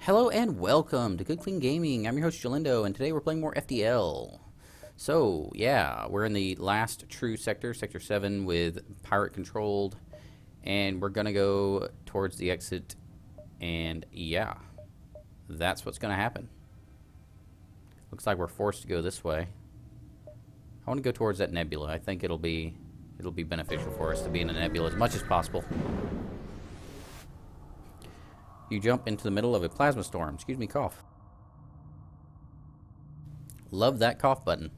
Hello and welcome to Good Clean Gaming. I'm your host Jalindo, and today we're playing more FTL. So, yeah, we're in the last true sector, Sector 7, with pirate controlled, and we're going to go towards the exit, and yeah, that's what's going to happen. Looks like we're forced to go this way. I want to go towards that nebula. I think it'll be beneficial for us to be in a nebula as much as possible. You jump into the middle of a plasma storm. Excuse me, cough. Love that cough button.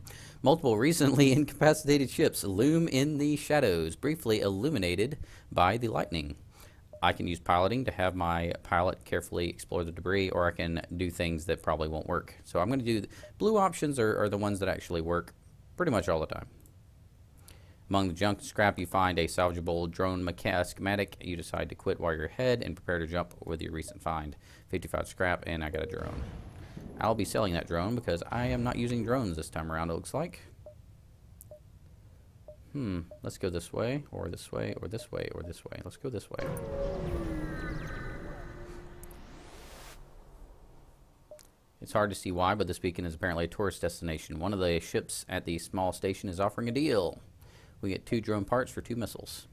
Multiple recently incapacitated ships loom in the shadows, briefly illuminated by the lightning. I can use piloting to have my pilot carefully explore the debris, or I can do things that probably won't work. So I'm going to do the blue options are the ones that actually work pretty much all the time. Among the junk and scrap, you find a salvageable drone schematic. You decide to quit while you're ahead and prepare to jump with your recent find. 55 scrap, and I got a drone. I'll be selling that drone because I am not using drones this time around, it looks like. Let's go this way, or this way, or this way, or this way. Let's go this way. It's hard to see why, but this beacon is apparently a tourist destination. One of the ships at the small station is offering a deal. We get 2 drone parts for 2 missiles.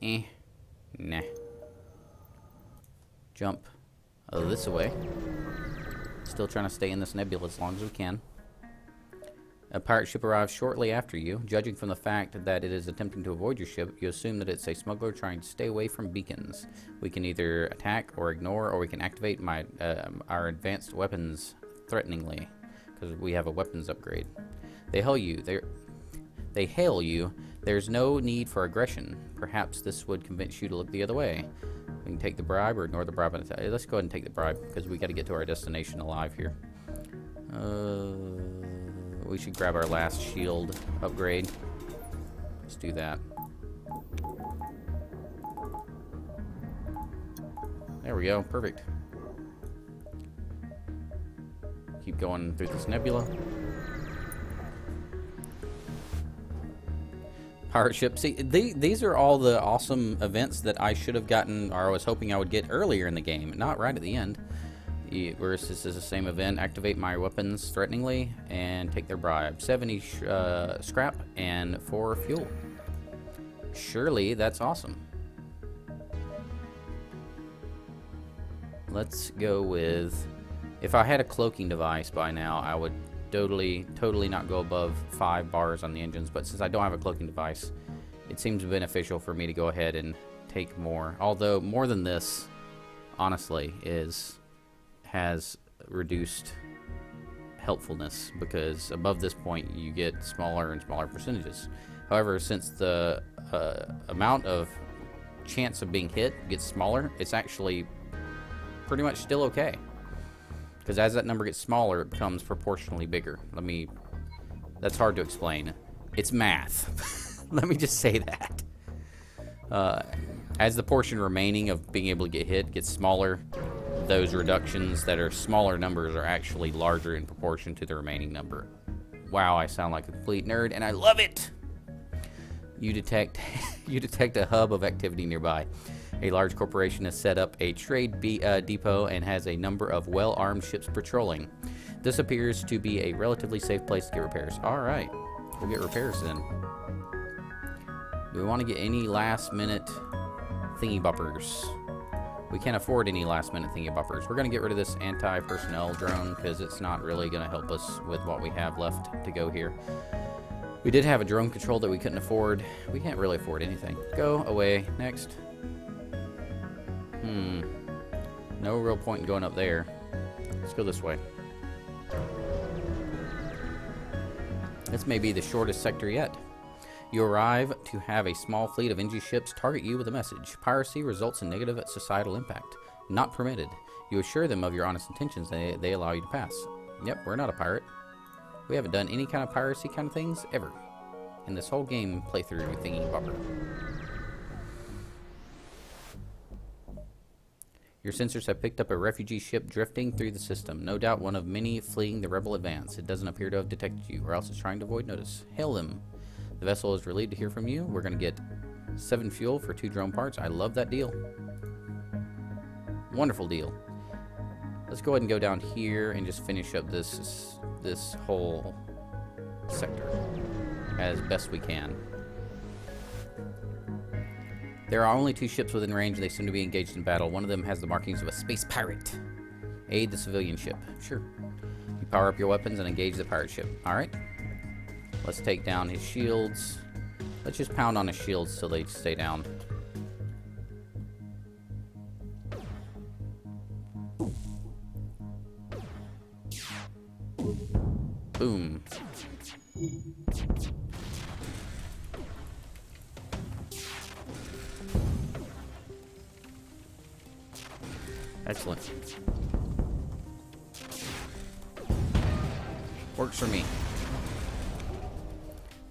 Nah. Jump this way. Still trying to stay in this nebula as long as we can. A pirate ship arrives shortly after you. Judging from the fact that it is attempting to avoid your ship, you assume that it's a smuggler trying to stay away from beacons. We can either attack or ignore, or we can activate our advanced weapons threateningly, because we have a weapons upgrade. They hail you. There's no need for aggression. Perhaps this would convince you to look the other way. We can take the bribe or ignore the bribe. Let's go ahead and take the bribe, because we got to get to our destination alive here. We should grab our last shield upgrade. Let's do that. There we go. Perfect. Keep going through this nebula. Pirate ship. See, these are all the awesome events that I should have gotten, or I was hoping I would get earlier in the game, not right at the end. Whereas this is the same event. Activate my weapons threateningly and take their bribe. 70 scrap and 4 fuel. Surely that's awesome. Let's go with... If I had a cloaking device by now, I would totally not go above 5 bars on the engines, but since I don't have a cloaking device, it seems beneficial for me to go ahead and take more. Although more than this, honestly, has reduced helpfulness, because above this point you get smaller and smaller percentages. However, since the amount of chance of being hit gets smaller, it's actually pretty much still okay. Because as that number gets smaller, it becomes proportionally bigger. That's hard to explain. It's math. Let me just say that. As the portion remaining of being able to get hit gets smaller, those reductions that are smaller numbers are actually larger in proportion to the remaining number. Wow, I sound like a complete nerd, and I love it! You detect a hub of activity nearby. A large corporation has set up a trade depot and has a number of well-armed ships patrolling. This appears to be a relatively safe place to get repairs. Alright, we'll get repairs then. Do we want to get any last-minute thingy-boppers? We can't afford any last-minute thingy-boppers. We're going to get rid of this anti-personnel drone, because it's not really going to help us with what we have left to go here. We did have a drone control that we couldn't afford. We can't really afford anything. Go away. Next. No real point in going up there. Let's go this way. This may be the shortest sector yet. You arrive to have a small fleet of NG ships target you with a message. Piracy results in negative societal impact. Not permitted. You assure them of your honest intentions, and they allow you to pass. Yep, we're not a pirate. We haven't done any kind of piracy kind of things ever in this whole game playthrough thingy bopper. Your sensors have picked up a refugee ship drifting through the system. No doubt one of many fleeing the rebel advance. It doesn't appear to have detected you, or else it's trying to avoid notice. Hail them. The vessel is relieved to hear from you. We're going to get 7 fuel for 2 drone parts. I love that deal. Wonderful deal. Let's go ahead and go down here and just finish up this whole sector as best we can. There are only 2 ships within range. They seem to be engaged in battle. One of them has the markings of a space pirate. Aid the civilian ship. Sure. You power up your weapons and engage the pirate ship. Alright. Let's take down his shields. Let's just pound on his shields till they stay down. Boom. Excellent. Works for me.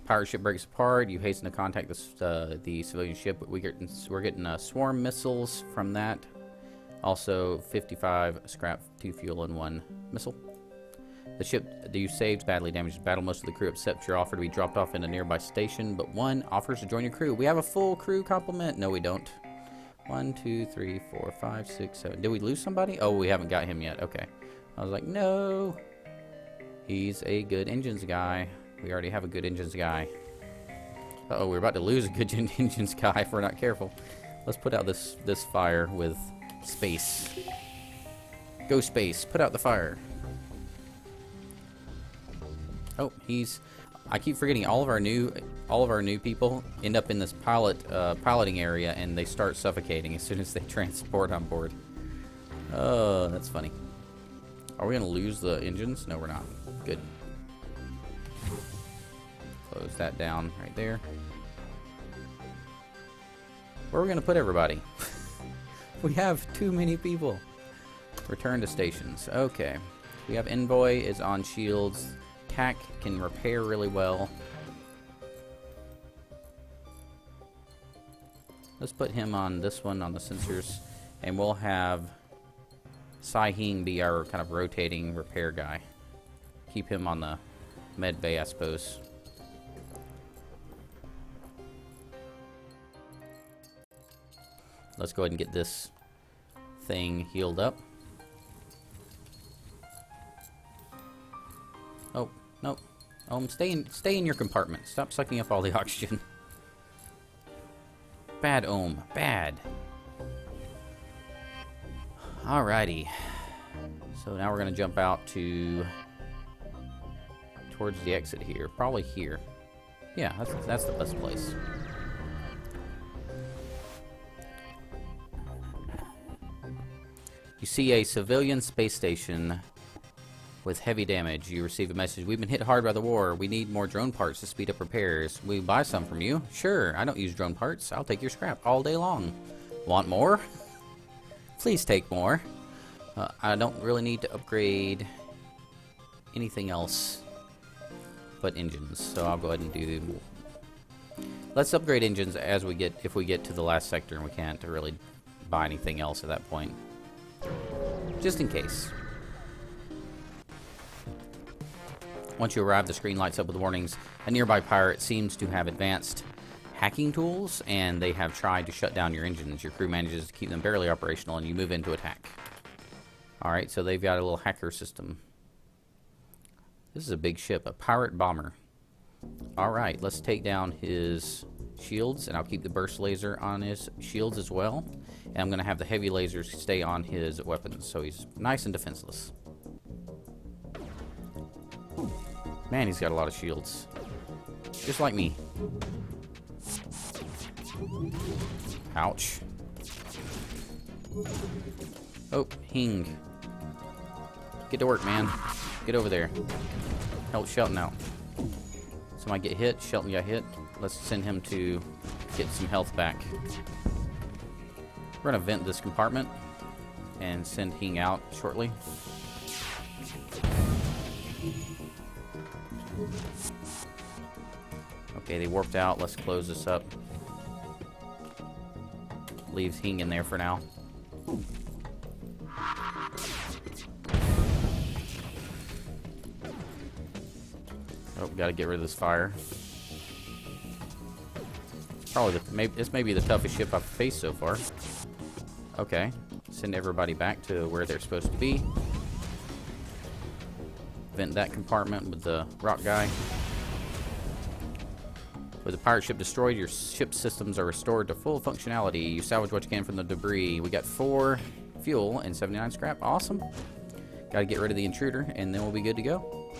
Pirate ship breaks apart. You hasten to contact the civilian ship. We're getting swarm missiles from that. Also, 55 scrap, 2 fuel, and 1 missile. The ship that you saved badly damaged battle. Most of the crew accept your offer to be dropped off in a nearby station, but one offers to join your crew. We have a full crew complement. No, we don't. 1, 2, 3, 4, 5, 6, 7. Did we lose somebody? Oh, we haven't got him yet. Okay. I was like, no. He's a good engines guy. We already have a good engines guy. Uh-oh, we're about to lose a good engines guy if we're not careful. Let's put out this fire with space. Go space. Put out the fire. Oh, I keep forgetting all of our new people end up in this piloting area, and they start suffocating as soon as they transport on board. Oh, that's funny. Are we gonna lose the engines? No, we're not. Good. Close that down right there. Where are we gonna put everybody? We have too many people. Return to stations. Okay. We have Envoy is on shields. Tac can repair really well. Let's put him on this one on the sensors, and we'll have Sai-Hing be our kind of rotating repair guy. Keep him on the med bay, I suppose. Let's go ahead and get this thing healed up. Oh, no. Stay in your compartment. Stop sucking up all the oxygen. Bad, bad. Alrighty. So now we're gonna jump out towards the exit here. Probably here. Yeah, that's the best place. You see a civilian space station with heavy damage. You receive a message. We've been hit hard by the war. We need more drone parts to speed up repairs. We buy some from you? Sure, I don't use drone parts. I'll take your scrap all day long. Want more? Please take more. I don't really need to upgrade anything else but engines, so I'll go ahead and do... Let's upgrade engines as we get, if we get to the last sector and we can't really buy anything else at that point. Just in case. Once you arrive, the screen lights up with warnings. A nearby pirate seems to have advanced hacking tools, and they have tried to shut down your engines. Your crew manages to keep them barely operational, and you move in to attack. Alright, so they've got a little hacker system. This is a big ship, a pirate bomber. Alright, let's take down his shields, and I'll keep the burst laser on his shields as well. And I'm going to have the heavy lasers stay on his weapons, so he's nice and defenseless. Man, he's got a lot of shields. Just like me. Ouch. Oh, Hing. Get to work, man. Get over there. Help Shelton out. Somebody get hit. Shelton got hit. Let's send him to get some health back. We're going to vent this compartment and send Hing out shortly. Okay, they warped out. Let's close this up. Leaves Hing in there for now. Oh, gotta get rid of this fire. Probably this may be the toughest ship I've faced so far. Okay, Send everybody back to where they're supposed to be. Vent that compartment with the rock guy. With the pirate ship destroyed, your ship systems are restored to full functionality. You salvage what you can from the debris. We got 4 fuel and 79 scrap. Awesome. Gotta get rid of the intruder, and then we'll be good to go.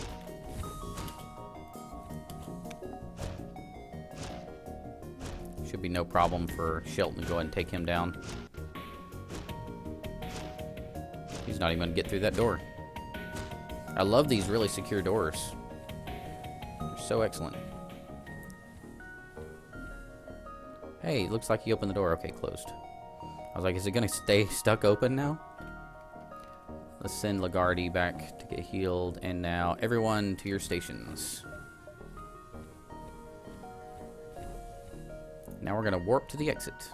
Should be no problem for Shelton to go ahead and take him down. He's not even gonna get through that door. I love these really secure doors. They're so excellent. Hey, looks like he opened the door. Okay, closed. I was like, is it gonna stay stuck open now? Let's send Lagarde back to get healed. And now, everyone to your stations. Now we're gonna warp to the exit.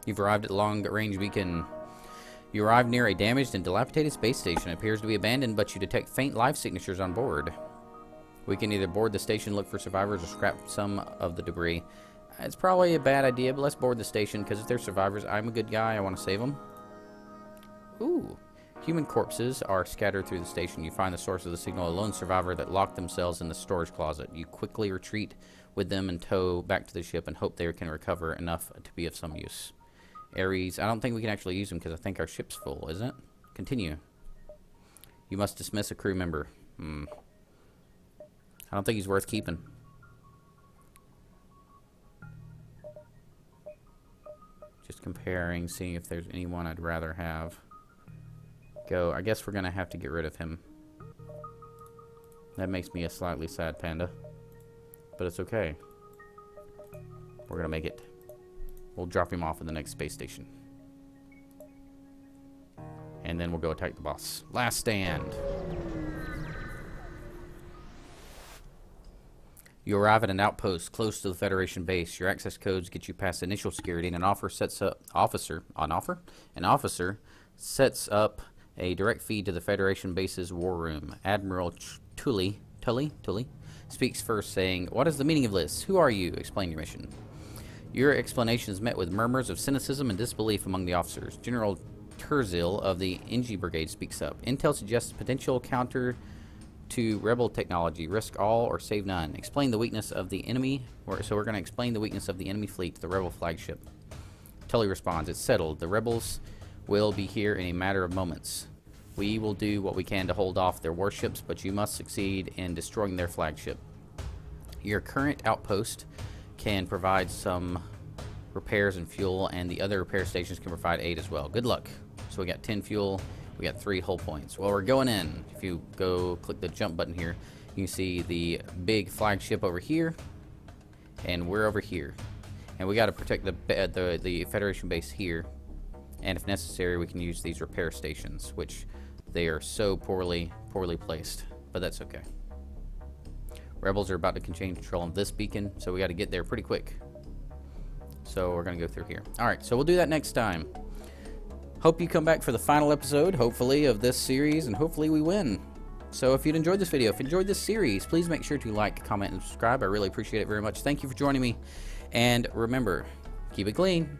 You've arrived at the long-range beacon. You arrive near a damaged and dilapidated space station. It appears to be abandoned, but you detect faint life signatures on board. We can either board the station, look for survivors, or scrap some of the debris. It's probably a bad idea, but let's board the station, because if they're survivors, I'm a good guy. I want to save them. Ooh. Human corpses are scattered through the station. You find the source of the signal, a lone survivor that locked themselves in the storage closet. You quickly retreat with them and tow back to the ship and hope they can recover enough to be of some use. Ares, I don't think we can actually use him because I think our ship's full, isn't it? Continue. You must dismiss a crew member. I don't think he's worth keeping. Just comparing, seeing if there's anyone I'd rather have go. I guess we're going to have to get rid of him. That makes me a slightly sad panda. But it's okay. We're going to make it. We'll drop him off in the next space station. And then we'll go attack the boss. Last stand. You arrive at an outpost close to the Federation base. Your access codes get you past initial security, and an officer sets up a direct feed to the Federation base's war room. Admiral Tully speaks first, saying, "What is the meaning of this? Who are you? Explain your mission." Your explanation is met with murmurs of cynicism and disbelief among the officers. General Terzil of the NG Brigade speaks up. Intel suggests potential counter to rebel technology. Risk all or save none. Explain the weakness of the enemy. So we're going to explain the weakness of the enemy fleet to the rebel flagship. Tully responds, "It's settled. The rebels will be here in a matter of moments. We will do what we can to hold off their warships, but you must succeed in destroying their flagship. Your current outpost can provide some repairs and fuel, and the other repair stations can provide aid as well. Good luck." So we got 10 fuel, we got 3 hull points. Well, we're going in. If you go click the jump button here, you can see the big flagship over here, and we're over here. And we got to protect the Federation base here, and if necessary, we can use these repair stations, which they are so poorly placed, but that's okay. Rebels are about to gain control of this beacon, so we got to get there pretty quick. So we're going to go through here. Alright, so we'll do that next time. Hope you come back for the final episode, hopefully, of this series, and hopefully we win. So if you'd enjoyed this video, if you enjoyed this series, please make sure to like, comment, and subscribe. I really appreciate it very much. Thank you for joining me. And remember, keep it clean.